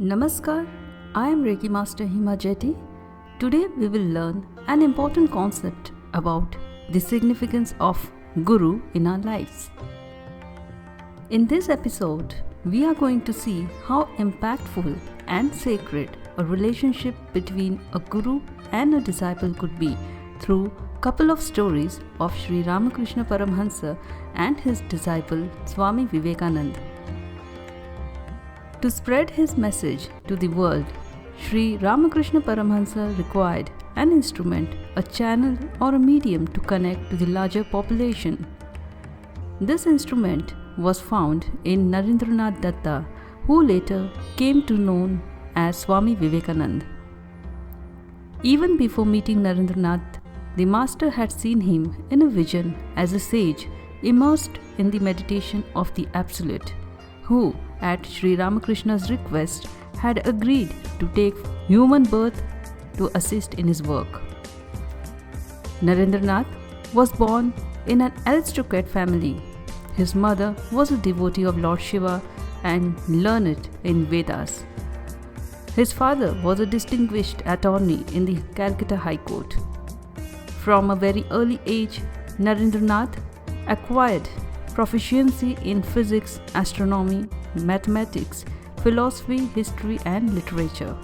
Namaskar, I am Reiki Master Heema Jetty. Today we will learn an important concept about the significance of Guru in our lives. In this episode, we are going to see how impactful and sacred a relationship between a Guru and a disciple could be through a couple of stories of Sri Ramakrishna Paramhansa and his disciple Swami Vivekanand. To spread his message to the world, Sri Ramakrishna Paramhansa required an instrument, a channel or a medium to connect to the larger population. This instrument was found in Narendranath Datta, who later came to known as Swami Vivekanand. Even before meeting Narendranath, the master had seen him in a vision as a sage immersed in the meditation of the Absolute, who, at Sri Ramakrishna's request, had agreed to take human birth to assist in his work. Narendranath was born in an aristocrat family. His mother was a devotee of Lord Shiva and learned in Vedas. His father was a distinguished attorney in the Calcutta High Court. From a very early age, Narendranath acquired proficiency in physics, astronomy, mathematics, philosophy, history, and literature.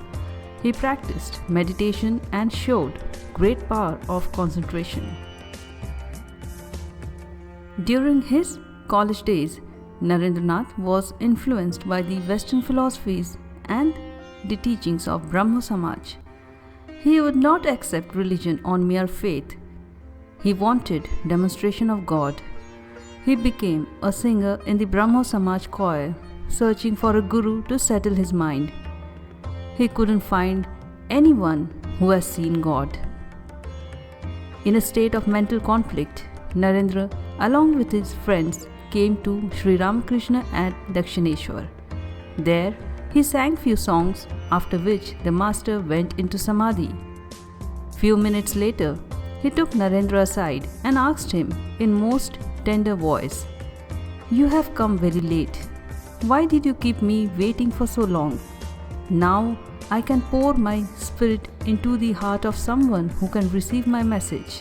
He practiced meditation and showed great power of concentration. During his college days, Narendranath was influenced by the Western philosophies and the teachings of Brahmo Samaj. He would not accept religion on mere faith. He wanted demonstration of God. He became a singer in the Brahmo Samaj choir, searching for a guru to settle his mind. He couldn't find anyone who has seen God. In a state of mental conflict, Narendra, along with his friends, came to Sri Ramakrishna at Dakshineshwar. There, he sang few songs, after which the master went into Samadhi. Few minutes later, he took Narendra aside and asked him in most tender voice, "You have come very late. Why did you keep me waiting for so long? Now I can pour my spirit into the heart of someone who can receive my message."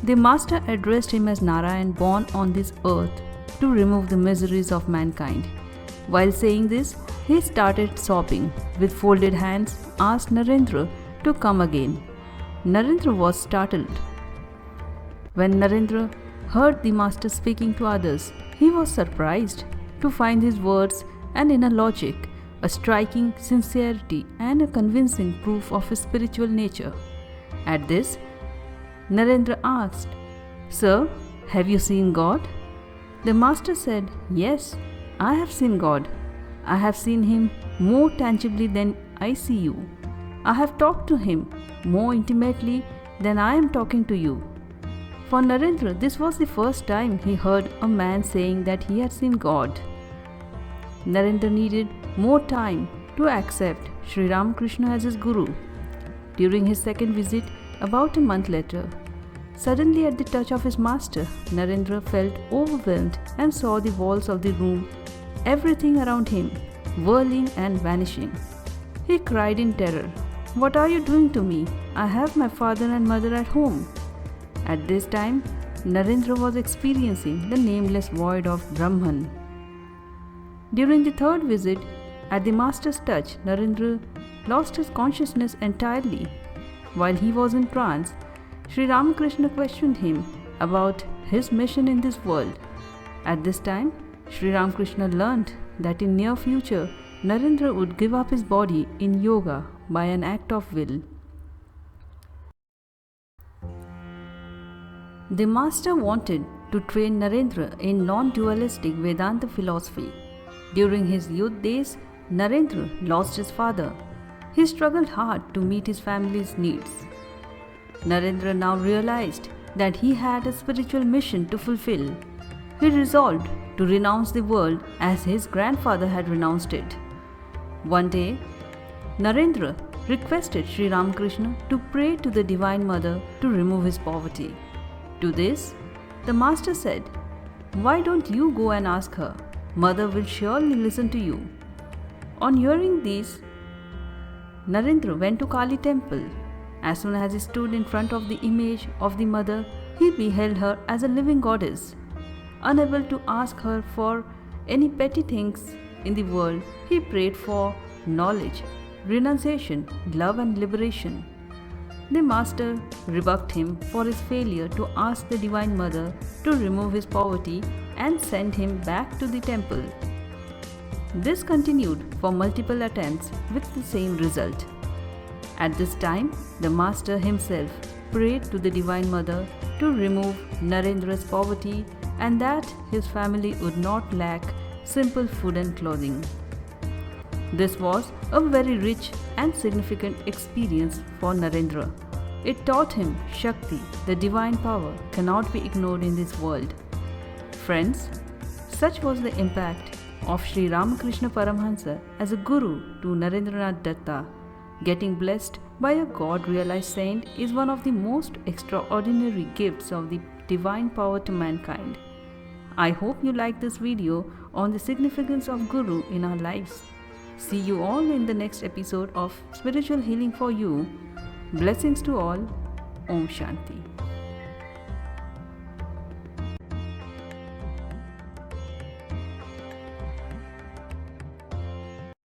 The master addressed him as Narayan, born on this earth to remove the miseries of mankind. While saying this, he started sobbing. With folded hands, asked Narendra to come again. Narendra was startled. When Narendra heard the master speaking to others, he was surprised to find his words and inner logic, a striking sincerity and a convincing proof of his spiritual nature. At this, Narendra asked, "Sir, have you seen God?" The master said, "Yes, I have seen God. I have seen Him more tangibly than I see you. I have talked to Him more intimately than I am talking to you." For Narendra, this was the first time he heard a man saying that he had seen God. Narendra needed more time to accept Sri Ramakrishna as his Guru. During his second visit, about a month later, suddenly at the touch of his master, Narendra felt overwhelmed and saw the walls of the room, everything around him, whirling and vanishing. He cried in terror, "What are you doing to me? I have my father and mother at home." At this time, Narendra was experiencing the nameless void of Brahman. During the third visit, at the master's touch, Narendra lost his consciousness entirely. While he was in trance, Sri Ramakrishna questioned him about his mission in this world. At this time, Sri Ramakrishna learnt that in near future, Narendra would give up his body in yoga by an act of will. The master wanted to train Narendra in non-dualistic Vedanta philosophy. During his youth days, Narendra lost his father. He struggled hard to meet his family's needs. Narendra now realized that he had a spiritual mission to fulfill. He resolved to renounce the world as his grandfather had renounced it. One day, Narendra requested Sri Ramakrishna to pray to the Divine Mother to remove his poverty. To this, the master said, "Why don't you go and ask her? Mother will surely listen to you." On hearing these, Narendra went to Kali temple. As soon as he stood in front of the image of the mother, he beheld her as a living goddess. Unable to ask her for any petty things in the world, he prayed for knowledge, renunciation, love and liberation. The master rebuked him for his failure to ask the Divine Mother to remove his poverty and sent him back to the temple. This continued for multiple attempts with the same result. At this time, the master himself prayed to the Divine Mother to remove Narendra's poverty and that his family would not lack simple food and clothing. This was a very rich and significant experience for Narendra. It taught him Shakti, the divine power, cannot be ignored in this world. Friends, such was the impact of Sri Ramakrishna Paramhansa as a guru to Narendranath Datta. Getting blessed by a God-realized saint is one of the most extraordinary gifts of the divine power to mankind. I hope you like this video on the significance of Guru in our lives. See you all in the next episode of Spiritual Healing for You. Blessings to all. Om Shanti.